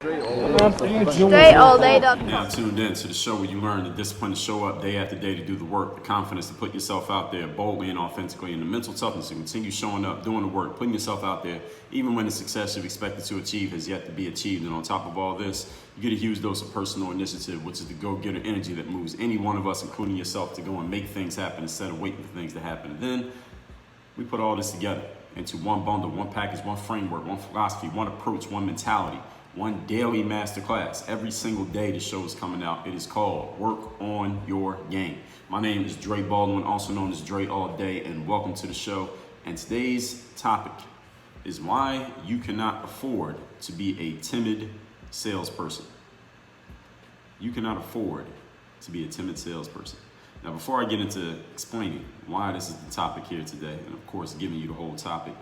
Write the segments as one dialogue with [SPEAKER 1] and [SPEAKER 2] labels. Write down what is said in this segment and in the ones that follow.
[SPEAKER 1] StrayAllDay.com.
[SPEAKER 2] Now tuned in to the show where you learn the discipline to show up day after day to do the work, the confidence to put yourself out there boldly and authentically, and the mental toughness to continue showing up, doing the work, putting yourself out there, even when the success you've expected to achieve has yet to be achieved. And on top of all this, you get a huge dose of personal initiative, which is the go-getter energy that moves any one of us, including yourself, to go and make things happen instead of waiting for things to happen. And then we put all this together into one bundle, one package, one framework, one philosophy, one approach, one mentality, one daily masterclass. Every single day the show is coming out. It is called Work on Your Game. My name is Dre Baldwin, also known as Dre All Day, and welcome to the show. And today's topic is why you cannot afford to be a timid salesperson. You cannot afford to be a timid salesperson. Now, before I get into explaining why this is the topic here today, and of course giving you the whole topic,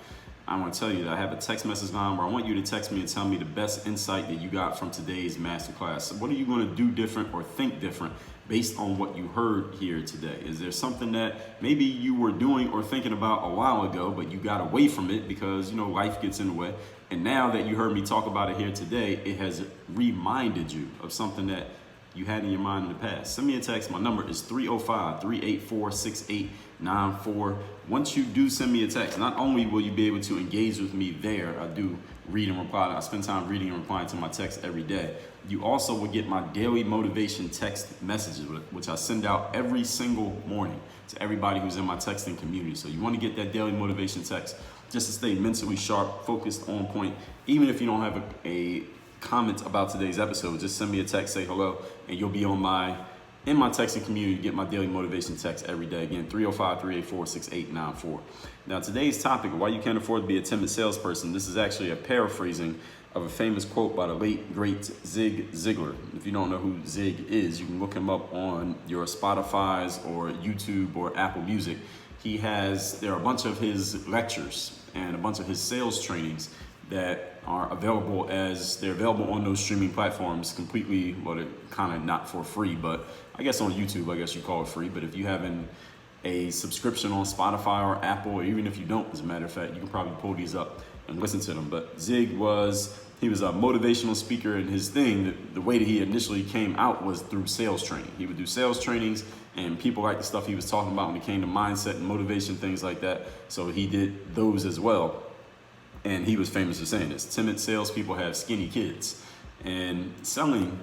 [SPEAKER 2] I want to tell you that I have a text message line where I want you to text me and tell me the best insight that you got from today's masterclass. So what are you going to do different or think different based on what you heard here today? Is there something that maybe you were doing or thinking about a while ago, but you got away from it because, life gets in the way? And now that you heard me talk about it here today, it has reminded you of something that you had in your mind in the past. Send me a text. My number is 305-384-6894. Once you do send me a text, not only will you be able to engage with me there, I do read and reply. I spend time reading and replying to my text every day. You also will get my daily motivation text messages, which I send out every single morning to everybody who's in my texting community. So you want to get that daily motivation text just to stay mentally sharp, focused, on point. Even if you don't have a comment about today's episode, just send me a text, say hello, and you'll be in my texting community to get my daily motivation text every day. Again, 305-384-6894. Now, today's topic, why you can't afford to be a timid salesperson, this is actually a paraphrasing of a famous quote by the late, great Zig Ziglar. If you don't know who Zig is, you can look him up on your Spotify's or YouTube or Apple Music. There are a bunch of his lectures and a bunch of his sales trainings that are available on those streaming platforms completely, they're kind of not for free, but I guess on YouTube, I guess you call it free. But if you have a subscription on Spotify or Apple, or even if you don't, as a matter of fact, you can probably pull these up and listen to them. But Zig was a motivational speaker, and his thing, the way that he initially came out was through sales training. He would do sales trainings, and people liked the stuff he was talking about when it came to mindset and motivation, things like that. So he did those as well. And he was famous for saying this: timid salespeople have skinny kids. And selling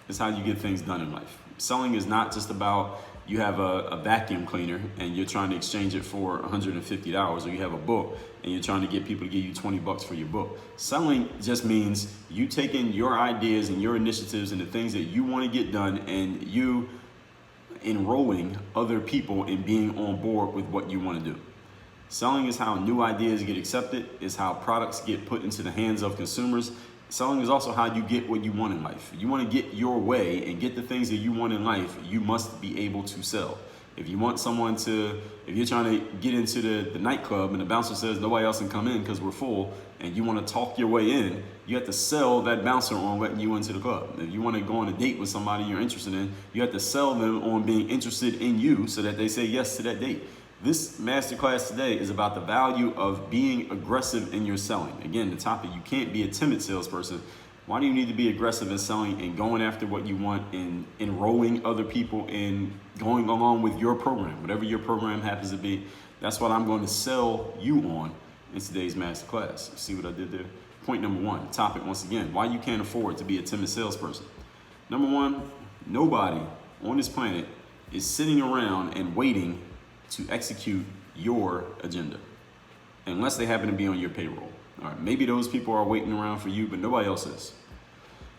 [SPEAKER 2] is how you get things done in life. Selling is not just about you have a vacuum cleaner and you're trying to exchange it for $150, or you have a book and you're trying to get people to give you $20 for your book. Selling just means you taking your ideas and your initiatives and the things that you want to get done, and you enrolling other people in being on board with what you want to do. Selling is how new ideas get accepted, is how products get put into the hands of consumers. Selling is also how you get what you want in life. If you want to get your way and get the things that you want in life, you must be able to sell. If you're trying to get into the nightclub and the bouncer says nobody else can come in because we're full, and you want to talk your way in, you have to sell that bouncer on letting you into the club. If you want to go on a date with somebody you're interested in, you have to sell them on being interested in you so that they say yes to that date. This masterclass today is about the value of being aggressive in your selling. Again, the topic: you can't be a timid salesperson. Why do you need to be aggressive in selling and going after what you want and enrolling other people in going along with your program, whatever your program happens to be? That's what I'm going to sell you on in today's masterclass. See what I did there? Point number one, topic once again: why you can't afford to be a timid salesperson. Number one, nobody on this planet is sitting around and waiting to execute your agenda, unless they happen to be on your payroll. All right, maybe those people are waiting around for you, but nobody else is.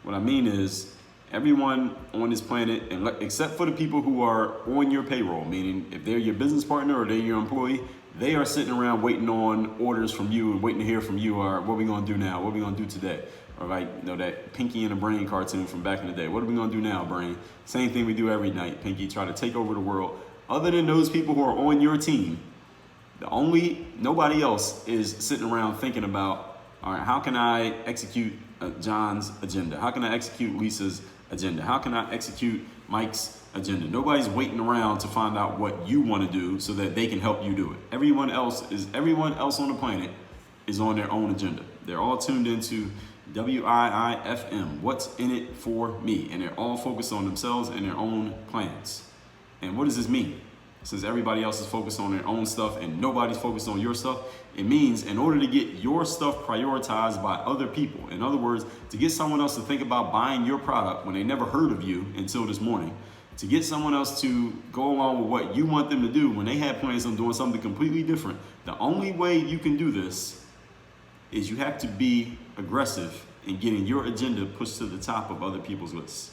[SPEAKER 2] What I mean is, everyone on this planet, except for the people who are on your payroll, meaning if they're your business partner or they're your employee, they are sitting around waiting on orders from you and waiting to hear from you. Or what are we gonna do now? What are we gonna do today? All right, that Pinky and the Brain cartoon from back in the day. What are we gonna do now, Brain? Same thing we do every night. Pinky try to take over the world. Other than those people who are on your team, nobody else is sitting around thinking about, all right, how can I execute John's agenda? How can I execute Lisa's agenda? How can I execute Mike's agenda? Nobody's waiting around to find out what you want to do so that they can help you do it. Everyone else on the planet is on their own agenda. They're all tuned into WIIFM, what's in it for me? And they're all focused on themselves and their own plans. And what does this mean? Since everybody else is focused on their own stuff and nobody's focused on your stuff, it means in order to get your stuff prioritized by other people, in other words, to get someone else to think about buying your product when they never heard of you until this morning, to get someone else to go along with what you want them to do when they had plans on doing something completely different, the only way you can do this is you have to be aggressive in getting your agenda pushed to the top of other people's lists.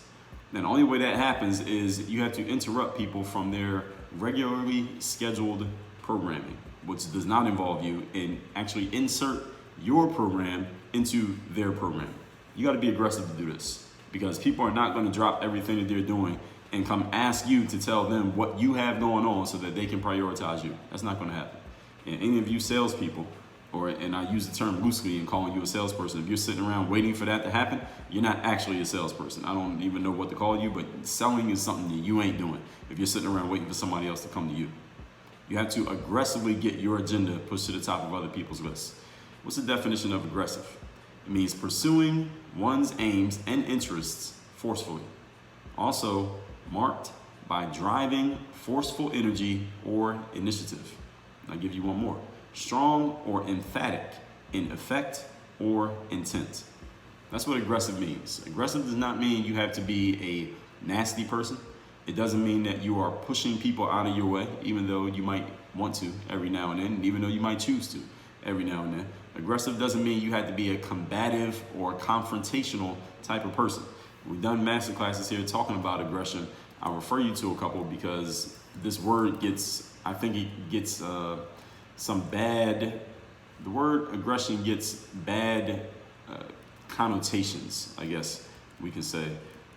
[SPEAKER 2] And the only way that happens is you have to interrupt people from their regularly scheduled programming, which does not involve you, and actually insert your program into their program. You got to be aggressive to do this, because people are not going to drop everything that they're doing and come ask you to tell them what you have going on so that they can prioritize you. That's not going to happen. And any of you salespeople, and I use the term loosely in calling you a salesperson, if you're sitting around waiting for that to happen, you're not actually a salesperson. I don't even know what to call you, but selling is something that you ain't doing if you're sitting around waiting for somebody else to come to you. You have to aggressively get your agenda pushed to the top of other people's lists. What's the definition of aggressive? It means pursuing one's aims and interests forcefully. Also marked by driving forceful energy or initiative. I'll give you one more. Strong or emphatic in effect or intent. That's what aggressive means. Aggressive does not mean you have to be a nasty person. It doesn't mean that you are pushing people out of your way, even though you might want to every now and then, and even though you might choose to every now and then. Aggressive doesn't mean you have to be a combative or confrontational type of person. We've done masterclasses here talking about aggression. I'll refer you to a couple because this word gets the word aggression gets bad connotations, I guess we can say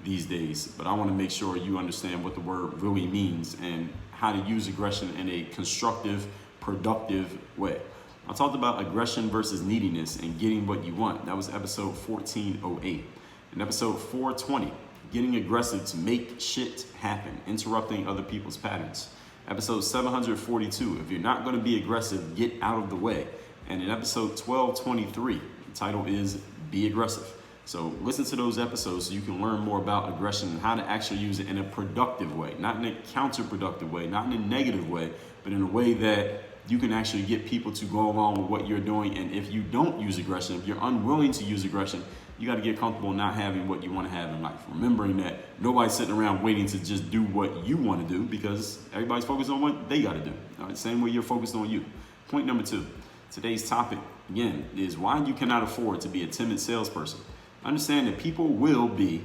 [SPEAKER 2] these days. But I want to make sure you understand what the word really means and how to use aggression in a constructive, productive way. I talked about aggression versus neediness and getting what you want. That was episode 1408. In episode 420, getting aggressive to make shit happen, interrupting other people's patterns. Episode 742, if you're not going to be aggressive, get out of the way. And in episode 1223, the title is Be Aggressive. So listen to those episodes so you can learn more about aggression and how to actually use it in a productive way, not in a counterproductive way, not in a negative way, but in a way that you can actually get people to go along with what you're doing. And if you don't use aggression, if you're unwilling to use aggression, you got to get comfortable not having what you want to have in life. Remembering that nobody's sitting around waiting to just do what you want to do because everybody's focused on what they got to do. All right, same way you're focused on you. Point number 2, today's topic, again, is why you cannot afford to be a timid salesperson. Understand that people will be,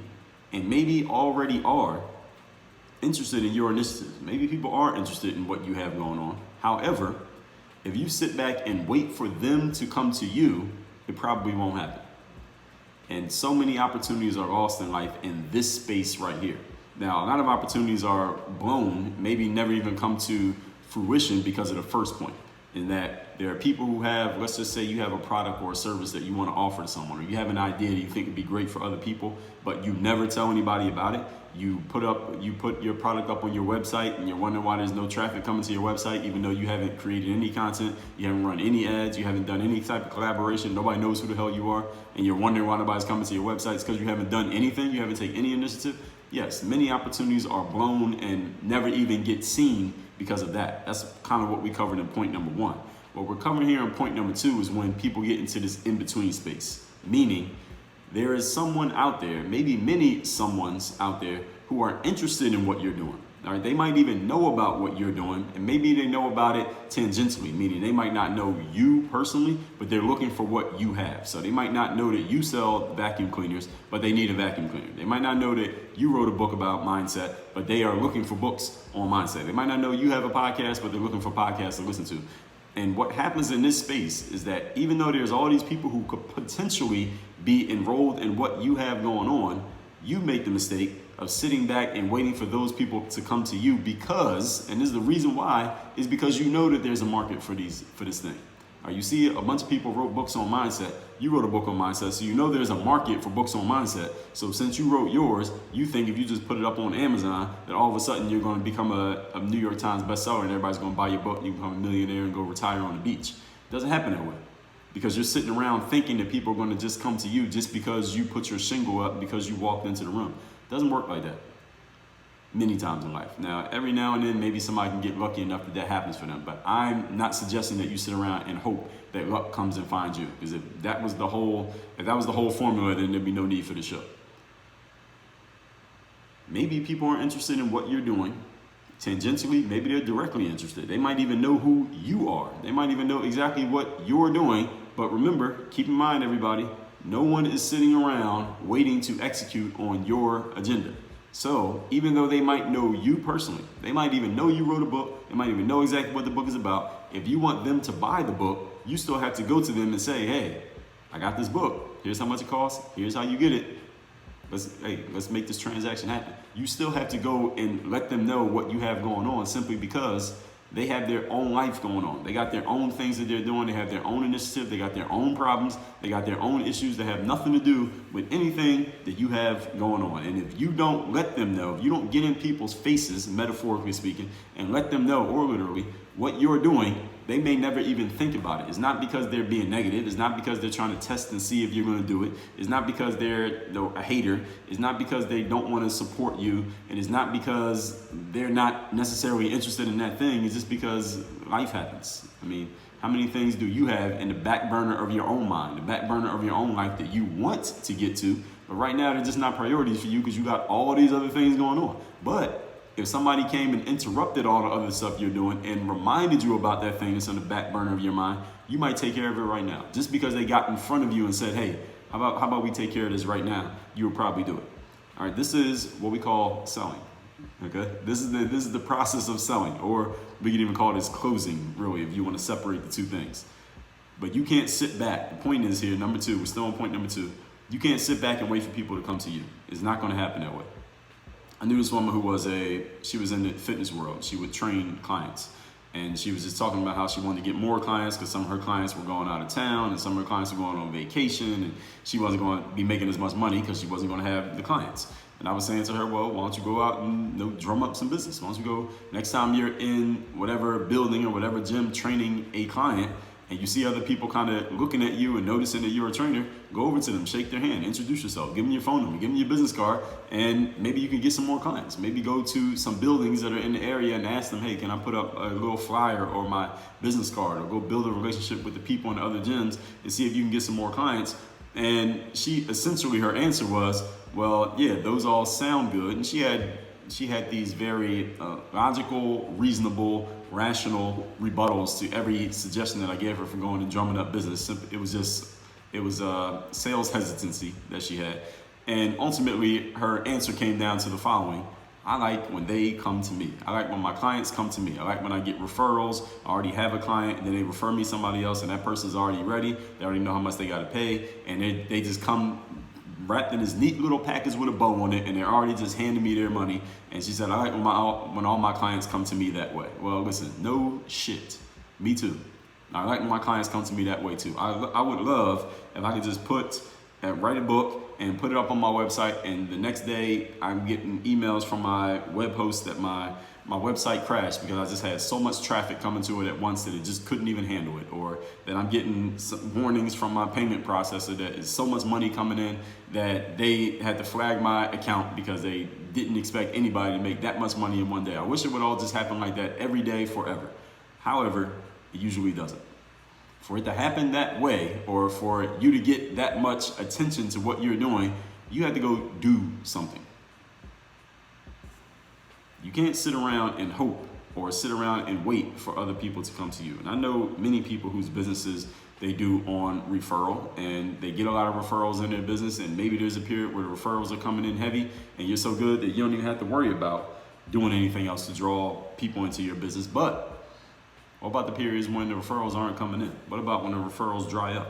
[SPEAKER 2] and maybe already are, interested in your initiatives. Maybe people are interested in what you have going on. However, if you sit back and wait for them to come to you, it probably won't happen. And so many opportunities are lost in life in this space right here. Now, a lot of opportunities are blown, maybe never even come to fruition because of the first point. In that there are people who have, let's just say you have a product or a service that you want to offer to someone, or you have an idea that you think would be great for other people, but you never tell anybody about it. You put your product up on your website and you're wondering why there's no traffic coming to your website, even though you haven't created any content, you haven't run any ads, you haven't done any type of collaboration, nobody knows who the hell you are, and you're wondering why nobody's coming to your website. It's because you haven't done anything, you haven't taken any initiative. Yes, many opportunities are blown and never even get seen because of that. That's kind of what we covered in point number 1. What we're covering here in point number 2 is when people get into this in-between space, meaning there is someone out there, maybe many someones out there who are interested in what you're doing. All right, they might even know about what you're doing, and maybe they know about it tangentially, meaning they might not know you personally, but they're looking for what you have. So they might not know that you sell vacuum cleaners, but they need a vacuum cleaner. They might not know that you wrote a book about mindset, but they are looking for books on mindset. They might not know you have a podcast, but they're looking for podcasts to listen to. And what happens in this space is that even though there's all these people who could potentially be enrolled in what you have going on, you make the mistake of sitting back and waiting for those people to come to you because, and this is the reason why, is because you know that there's a market for this thing. You see a bunch of people wrote books on mindset. You wrote a book on mindset, so you know there's a market for books on mindset. So since you wrote yours, you think if you just put it up on Amazon, that all of a sudden you're going to become a New York Times bestseller and everybody's going to buy your book and you become a millionaire and go retire on the beach. It doesn't happen that way. because you're sitting around thinking that people are going to just come to you just because you put your shingle up because you walked into the room. It doesn't work like that many times in life. Now, every now and then, maybe somebody can get lucky enough that happens for them, but I'm not suggesting that you sit around and hope that luck comes and finds you, because if that was the whole formula, then there'd be no need for the show. Maybe people are interested in what you're doing. Tangentially, maybe they're directly interested. They might even know who you are. They might even know exactly what you're doing. But remember, keep in mind, everybody, no one is sitting around waiting to execute on your agenda. So even though they might know you personally, they might even know you wrote a book, they might even know exactly what the book is about. If you want them to buy the book, you still have to go to them and say, hey, I got this book. Here's how much it costs. Here's how you get it. Let's make this transaction happen. You still have to go and let them know what you have going on, simply because they have their own life going on. They got their own things that they're doing. They have their own initiative. They got their own problems. They got their own issues that have nothing to do with anything that you have going on. And if you don't let them know, if you don't get in people's faces, metaphorically speaking, and let them know, or literally, what you're doing, they may never even think about it. It's not because they're being negative. It's not because they're trying to test and see if you're going to do it. It's not because they're a hater. It's not because they don't want to support you. And it's not because they're not necessarily interested in that thing. It's just because life happens. I mean, how many things do you have in the back burner of your own mind, the back burner of your own life that you want to get to, but right now they're just not priorities for you because you got all these other things going on. But if somebody came and interrupted all the other stuff you're doing and reminded you about that thing that's on the back burner of your mind, you might take care of it right now. Just because they got in front of you and said, hey, how about we take care of this right now? You will probably do it. All right, this is what we call selling. Okay, this is the process of selling, or we can even call this closing, really, if you want to separate the two things. But you can't sit back. The point is here, number two, we're still on point number two. You can't sit back and wait for people to come to you. It's not going to happen that way. I knew this woman who she was in the fitness world. She would train clients, and she was just talking about how she wanted to get more clients because some of her clients were going out of town and some of her clients were going on vacation, and she wasn't going to be making as much money because she wasn't going to have the clients. And I was saying to her, well, why don't you go out and drum up some business? Why don't you go next time you're in whatever building or whatever gym training a client, and you see other people kind of looking at you and noticing that you're a trainer, go over to them, shake their hand, introduce yourself, give them your phone number, give them your business card, and maybe you can get some more clients. Maybe go to some buildings that are in the area and ask them, hey, can I put up a little flyer or my business card, or go build a relationship with the people in the other gyms and see if you can get some more clients. And her answer was, well, yeah, those all sound good. And she had these very logical, reasonable, rational rebuttals to every suggestion that I gave her for going and drumming up business. It was sales hesitancy that she had. And ultimately, her answer came down to the following: I like when they come to me. I like when my clients come to me. I like when I get referrals. I already have a client, and then they refer me somebody else, and that person's already ready. They already know how much they got to pay, and they just come wrapped in this neat little package with a bow on it, and they're already just handing me their money. And she said, I like when all my clients come to me that way. Well, listen, no shit. Me too. I like when my clients come to me that way too. I would love if I could just write a book and put it up on my website, and the next day I'm getting emails from my web host that my website crashed because I just had so much traffic coming to it at once that it just couldn't even handle it, or that I'm getting some warnings from my payment processor that is so much money coming in that they had to flag my account because they didn't expect anybody to make that much money in one day. I wish it would all just happen like that every day forever. However, it usually doesn't. For it to happen that way, or for you to get that much attention to what you're doing, you have to go do something. You can't sit around and hope or sit around and wait for other people to come to you. And I know many people whose businesses they do on referral, and they get a lot of referrals in their business, and maybe there's a period where the referrals are coming in heavy and you're so good that you don't even have to worry about doing anything else to draw people into your business. But what about the periods when the referrals aren't coming in? What about when the referrals dry up?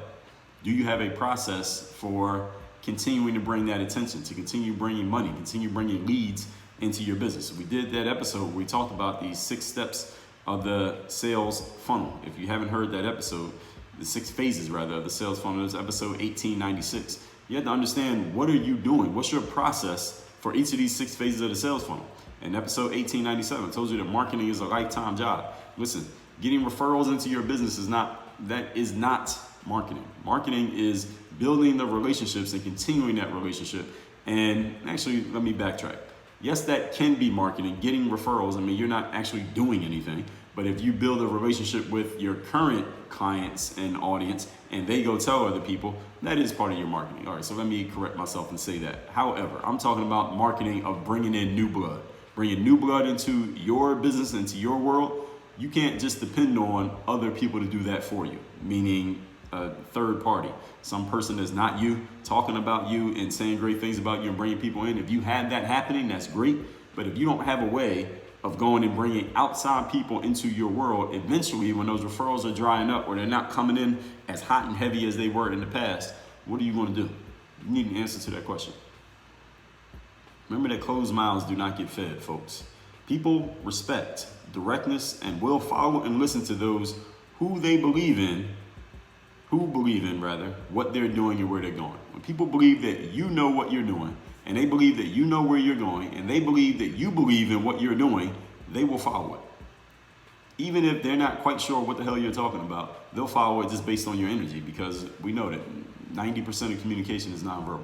[SPEAKER 2] Do you have a process for continuing to bring that attention, to continue bringing money, continue bringing leads into your business? We did that episode where we talked about the 6 steps of the sales funnel. If you haven't heard that episode, the 6 phases rather of the sales funnel, is episode 1896. You have to understand, what are you doing? What's your process for each of these 6 phases of the sales funnel? In episode 1897, I told you that marketing is a lifetime job. Listen, getting referrals into your business is not marketing. Marketing is building the relationships and continuing that relationship. And actually, let me backtrack. Yes, that can be marketing, getting referrals. I mean, you're not actually doing anything, but if you build a relationship with your current clients and audience and they go tell other people, that is part of your marketing. All right, so let me correct myself and say that. However, I'm talking about marketing of bringing in new blood, bringing new blood into your business, into your world. You can't just depend on other people to do that for you, meaning a third party, some person that's not you, talking about you and saying great things about you and bringing people in. If you had that happening, that's great. But if you don't have a way of going and bringing outside people into your world, eventually when those referrals are drying up or they're not coming in as hot and heavy as they were in the past, what are you going to do? You need an answer to that question. Remember that closed mouths do not get fed, folks. People respect directness and will follow and listen to those who believe in what they're doing and where they're going. When people believe that you know what you're doing, and they believe that you know where you're going, and they believe that you believe in what you're doing, they will follow it. Even if they're not quite sure what the hell you're talking about, they'll follow it just based on your energy, because we know that 90% of communication is nonverbal.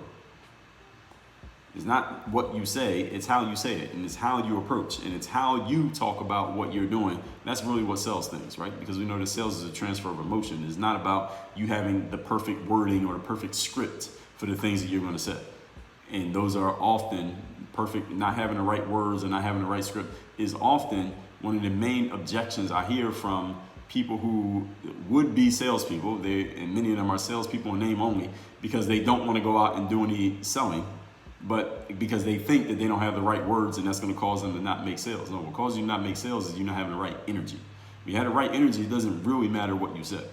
[SPEAKER 2] It's not what you say, it's how you say it, and it's how you approach, and it's how you talk about what you're doing. That's really what sells things, right? Because we know that sales is a transfer of emotion. It's not about you having the perfect wording or the perfect script for the things that you're going to say. And those are often perfect. Not having the right words and not having the right script is often one of the main objections I hear from people who would be salespeople. And many of them are salespeople in name only, because they don't want to go out and do any selling, but because they think that they don't have the right words and that's going to cause them to not make sales. No, what causes you to not make sales is you're not having the right energy. If you have the right energy, it doesn't really matter what you say.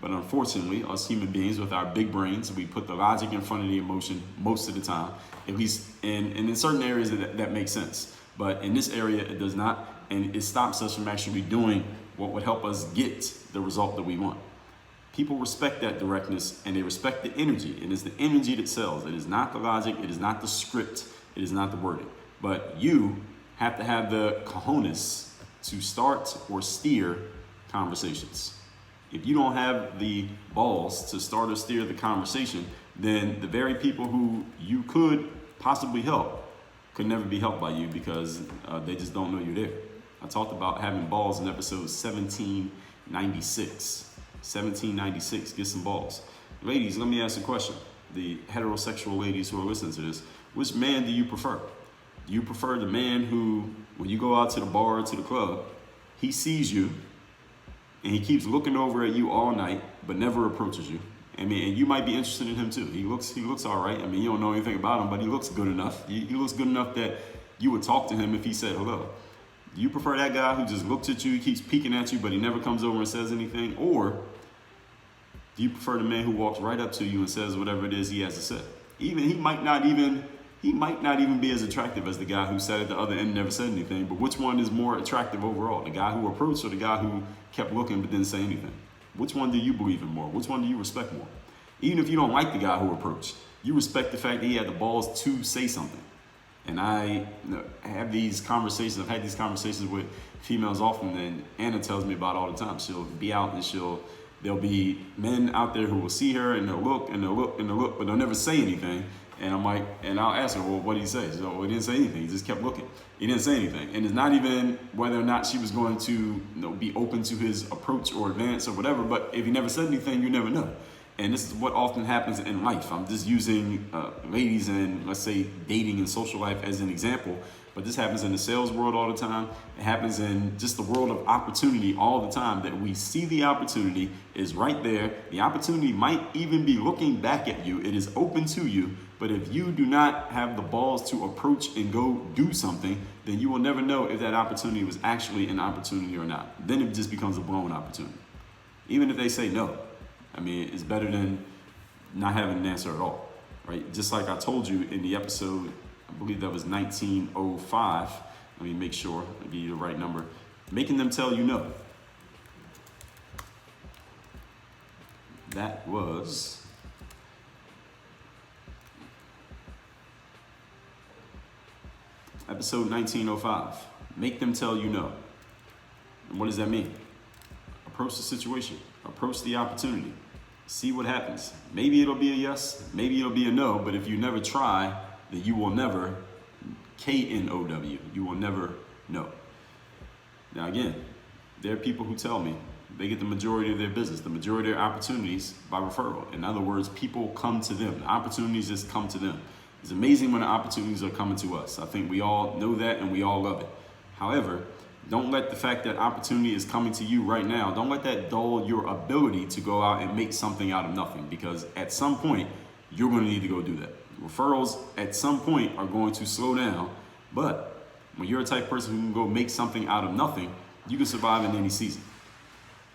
[SPEAKER 2] But unfortunately, us human beings with our big brains, we put the logic in front of the emotion most of the time, at least in certain areas that makes sense. But in this area, it does not, and it stops us from actually doing what would help us get the result that we want. People respect that directness and they respect the energy, and it's the energy that sells. It is not the logic, it is not the script, it is not the wording. But you have to have the cojones to start or steer conversations. If you don't have the balls to start or steer the conversation, then the very people who you could possibly help could never be helped by you, because they just don't know you're there. I talked about having balls in episode 1796. 1796, get some balls. Ladies, let me ask a question. The heterosexual ladies who are listening to this, which man do you prefer? Do you prefer the man who, when you go out to the bar or to the club, he sees you and he keeps looking over at you all night but never approaches you? I mean, and you might be interested in him too. He looks all right. I mean, you don't know anything about him, but he looks good enough. He looks good enough that you would talk to him if he said hello. Do you prefer that guy who just looks at you, keeps peeking at you, but he never comes over and says anything? Or do you prefer the man who walks right up to you and says whatever it is he has to say? He might not even be as attractive as the guy who sat at the other end and never said anything, but which one is more attractive overall? The guy who approached or the guy who kept looking but didn't say anything? Which one do you believe in more? Which one do you respect more? Even if you don't like the guy who approached, you respect the fact that he had the balls to say something. And I have these conversations, I've had these conversations with females often, and Anna tells me about all the time. She'll be out and there'll be men out there who will see her and they'll look and they'll look and they'll look, but they'll never say anything. And I'm like, and I'll ask her, well, what did he say? She's like, well, he didn't say anything. He just kept looking. He didn't say anything. And it's not even whether or not she was going to be open to his approach or advance or whatever, but if he never said anything, you never know. And this is what often happens in life. I'm just using ladies and, let's say, dating and social life as an example, but this happens in the sales world all the time. It happens in just the world of opportunity all the time, that we see the opportunity is right there. The opportunity might even be looking back at you. It is open to you, but if you do not have the balls to approach and go do something, then you will never know if that opportunity was actually an opportunity or not. Then it just becomes a blown opportunity. Even if they say no. I mean, it's better than not having an answer at all, right? Just like I told you in the episode, I believe that was 1905. Let me make sure I give you the right number. Making them tell you no. That was episode 1905. Make them tell you no. And what does that mean? Approach the situation. Approach the opportunity. See what happens. Maybe it'll be a yes, maybe it'll be a no, but if you never try, then you will never, K-N-O-W, you will never know. Now again, there are people who tell me they get the majority of their business, the majority of their opportunities by referral. In other words, people come to them. The opportunities just come to them. It's amazing when the opportunities are coming to us. I think we all know that and we all love it. However, don't let the fact that opportunity is coming to you right now, don't let that dull your ability to go out and make something out of nothing, because at some point, you're going to need to go do that. Referrals at some point are going to slow down, but when you're a type of person who can go make something out of nothing, you can survive in any season.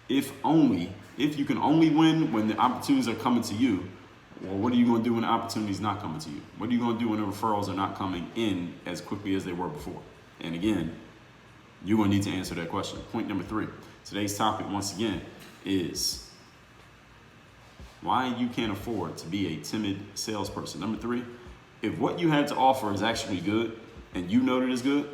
[SPEAKER 2] If you can only win when the opportunities are coming to you, well, what are you going to do when the opportunities not coming to you? What are you going to do when the referrals are not coming in as quickly as they were before? And again, you're going to need to answer that question. Point number 3. Today's topic, once again, is why you can't afford to be a timid salesperson. Number 3, if what you have to offer is actually good and you know that it's good,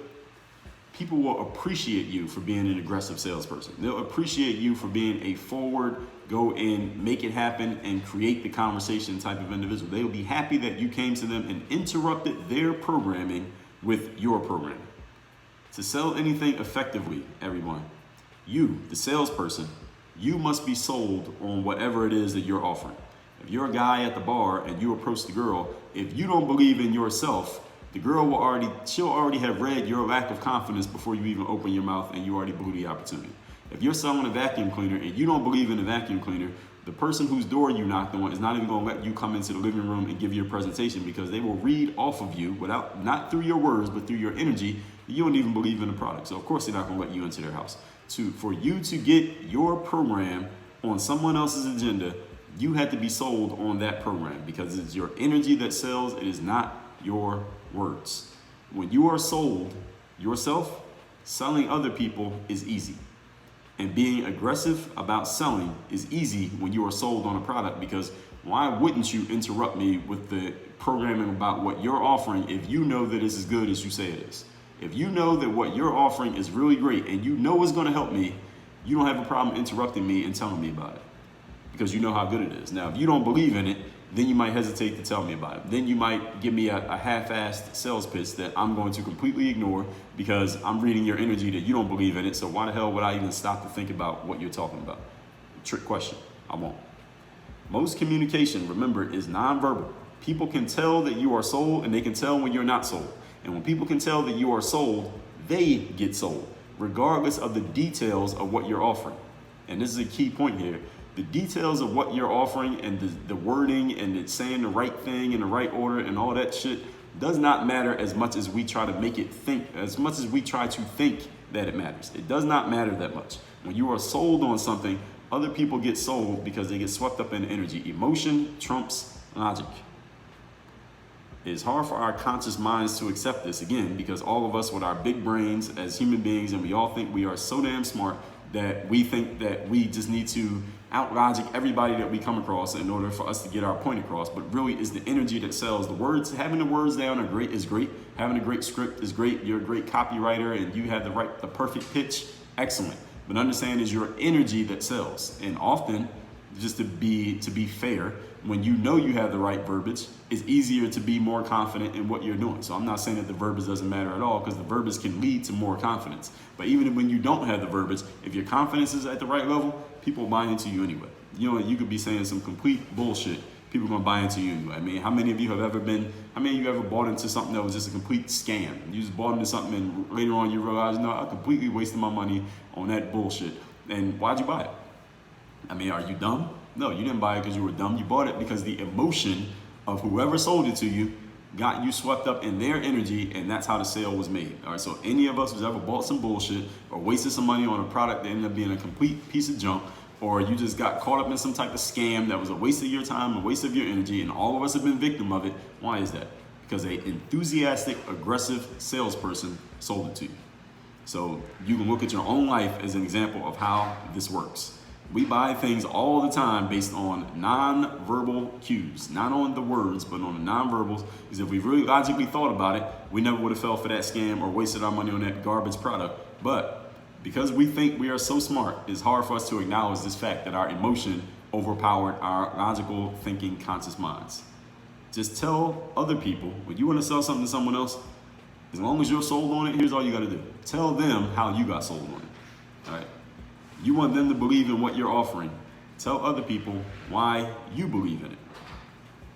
[SPEAKER 2] people will appreciate you for being an aggressive salesperson. They'll appreciate you for being a forward, go in, make it happen, and create the conversation type of individual. They will be happy that you came to them and interrupted their programming with your programming. To sell anything effectively, everyone, you, the salesperson, you must be sold on whatever it is that you're offering. If you're a guy at the bar and you approach the girl, if you don't believe in yourself, the girl she'll already have read your lack of confidence before you even open your mouth, and you already blew the opportunity. If you're selling a vacuum cleaner and you don't believe in a vacuum cleaner, the person whose door you knocked on is not even going to let you come into the living room and give you a presentation, because they will read off of you not through your words, but through your energy. You don't even believe in the product. So of course they're not going to let you into their house. For you to get your program on someone else's agenda, you had to be sold on that program, because it's your energy that sells. It is not your words. When you are sold yourself, selling other people is easy. And being aggressive about selling is easy when you are sold on a product, because why wouldn't you interrupt me with the programming about what you're offering if you know that it's as good as you say it is? If you know that what you're offering is really great and you know it's going to help me, you don't have a problem interrupting me and telling me about it, because you know how good it is. Now, if you don't believe in it, then you might hesitate to tell me about it. Then you might give me a half-assed sales pitch that I'm going to completely ignore because I'm reading your energy that you don't believe in it. So why the hell would I even stop to think about what you're talking about? Trick question. I won't. Most communication, remember, is nonverbal. People can tell that you are sold, and they can tell when you're not sold. And when people can tell that you are sold, they get sold, regardless of the details of what you're offering. And this is a key point here. The details of what you're offering and the wording and it's saying the right thing in the right order and all that shit does not matter as much as we try to make it think, as much as we try to think that it matters. It does not matter that much. When you are sold on something, other people get sold because they get swept up in energy. Emotion trumps logic. It's hard for our conscious minds to accept this, again, because all of us with our big brains as human beings, and we all think we are so damn smart that we think that we just need to out-logic everybody that we come across in order for us to get our point across. But really, it's the energy that sells. The words, having the words down is great. Having a great script is great. You're a great copywriter and you have the perfect pitch, excellent. But understand it's your energy that sells. And often, just to be fair, when you know you have the right verbiage, it's easier to be more confident in what you're doing. So I'm not saying that the verbiage doesn't matter at all, because the verbiage can lead to more confidence. But even when you don't have the verbiage, if your confidence is at the right level, people buy into you anyway. You know, you could be saying some complete bullshit. People are gonna buy into you anyway. I mean, how many of you ever bought into something that was just a complete scam? You just bought into something and later on you realize, no, I completely wasted my money on that bullshit. And why'd you buy it? I mean, are you dumb? No, you didn't buy it because you were dumb. You bought it because the emotion of whoever sold it to you got you swept up in their energy, and that's how the sale was made. All right, so any of us who's ever bought some bullshit or wasted some money on a product that ended up being a complete piece of junk, or you just got caught up in some type of scam that was a waste of your time, a waste of your energy, and all of us have been victim of it. Why is that? Because an enthusiastic, aggressive salesperson sold it to you. So you can look at your own life as an example of how this works. We buy things all the time based on non-verbal cues, not on the words, but on the non-verbals. Because if we really logically thought about it, we never would have fell for that scam or wasted our money on that garbage product. But because we think we are so smart, it's hard for us to acknowledge this fact that our emotion overpowered our logical thinking conscious minds. Just tell other people, when you want to sell something to someone else, as long as you're sold on it, here's all you got to do. Tell them how you got sold on it. All right. You want them to believe in what you're offering. Tell other people why you believe in it.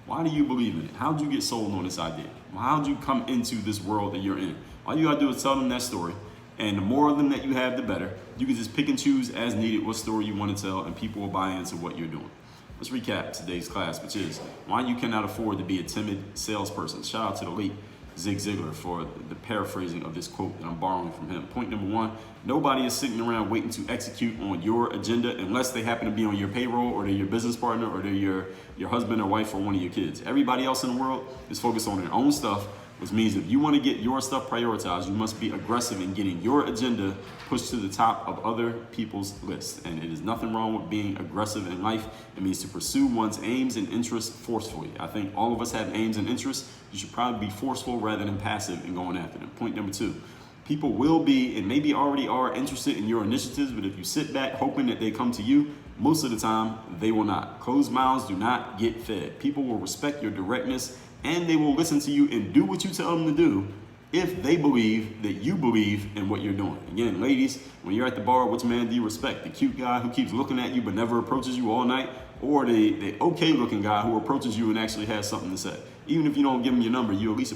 [SPEAKER 2] Why do you believe in it? How'd you get sold on this idea? How'd you come into this world that you're in? All you gotta do is tell them that story. And the more of them that you have, the better. You can just pick and choose as needed what story you want to tell, and people will buy into what you're doing. Let's recap today's class, which is why you cannot afford to be a timid salesperson. Shout out to the late Zig Ziglar for the paraphrasing of this quote that I'm borrowing from him. Point number one, nobody is sitting around waiting to execute on your agenda unless they happen to be on your payroll, or they're your business partner, or they're your husband or wife, or one of your kids. Everybody else in the world is focused on their own stuff, which means if you want to get your stuff prioritized, you must be aggressive in getting your agenda pushed to the top of other people's lists. And it is nothing wrong with being aggressive in life. It means to pursue one's aims and interests forcefully. I think all of us have aims and interests. You should probably be forceful rather than passive in going after them. Point number two, people will be, and maybe already are, interested in your initiatives, but if you sit back hoping that they come to you, most of the time they will not. Closed mouths do not get fed. People will respect your directness, and they will listen to you and do what you tell them to do if they believe that you believe in what you're doing. Again, ladies, when you're at the bar, which man do you respect? The cute guy who keeps looking at you but never approaches you all night, or the okay looking guy who approaches you and actually has something to say? Even if you don't give him your number, you at least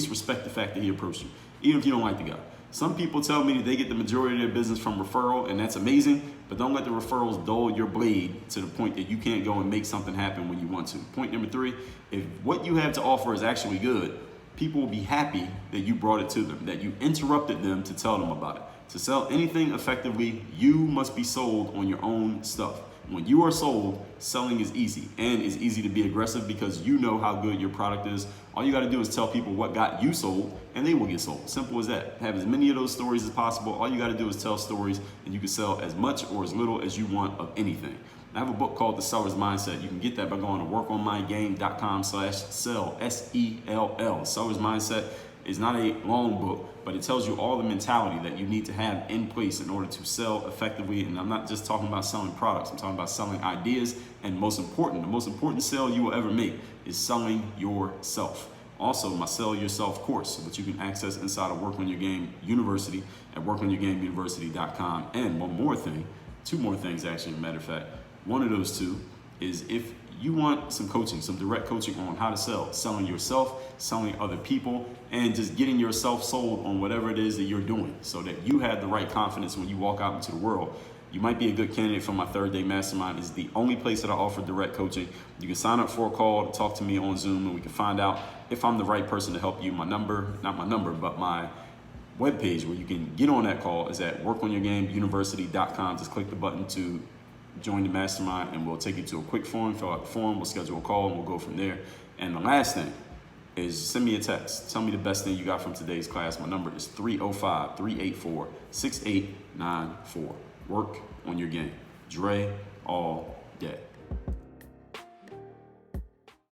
[SPEAKER 2] respect the fact that he approached you, even if you don't like the guy. Some people tell me that they get the majority of their business from referral, and that's amazing, but don't let the referrals dull your blade to the point that you can't go and make something happen when you want to. Point number three, if what you have to offer is actually good, people will be happy that you brought it to them, that you interrupted them to tell them about it. To sell anything effectively, you must be sold on your own stuff. When you are sold, selling is easy, and it's easy to be aggressive because you know how good your product is. All you got to do is tell people what got you sold, and they will get sold. Simple as that. Have as many of those stories as possible. All you got to do is tell stories, and you can sell as much or as little as you want of anything. I have a book called The Seller's Mindset. You can get that by going to workonmygame.com/sell, SELL. Seller's Mindset is not a long book, but it tells you all the mentality that you need to have in place in order to sell effectively. And I'm not just talking about selling products. I'm talking about selling ideas. And the most important sale you will ever make is selling yourself. Also, my Sell Yourself course, which you can access inside of Work on Your Game University at workonyourgameuniversity.com. And two more things actually, matter of fact. One of those two is if you want some coaching, some direct coaching on how to sell, selling yourself, selling other people, and just getting yourself sold on whatever it is that you're doing so that you have the right confidence when you walk out into the world. You might be a good candidate for my 3rd Day Mastermind. It's the only place that I offer direct coaching. You can sign up for a call to talk to me on Zoom, and we can find out if I'm the right person to help you. My webpage where you can get on that call is at workonyourgameuniversity.com. Just click the button to join the mastermind, and we'll take you to a quick form, fill out the form, we'll schedule a call, and we'll go from there. And the last thing is send me a text. Tell me the best thing you got from today's class. My number is 305-384-6894. Work on your game. Dre all day.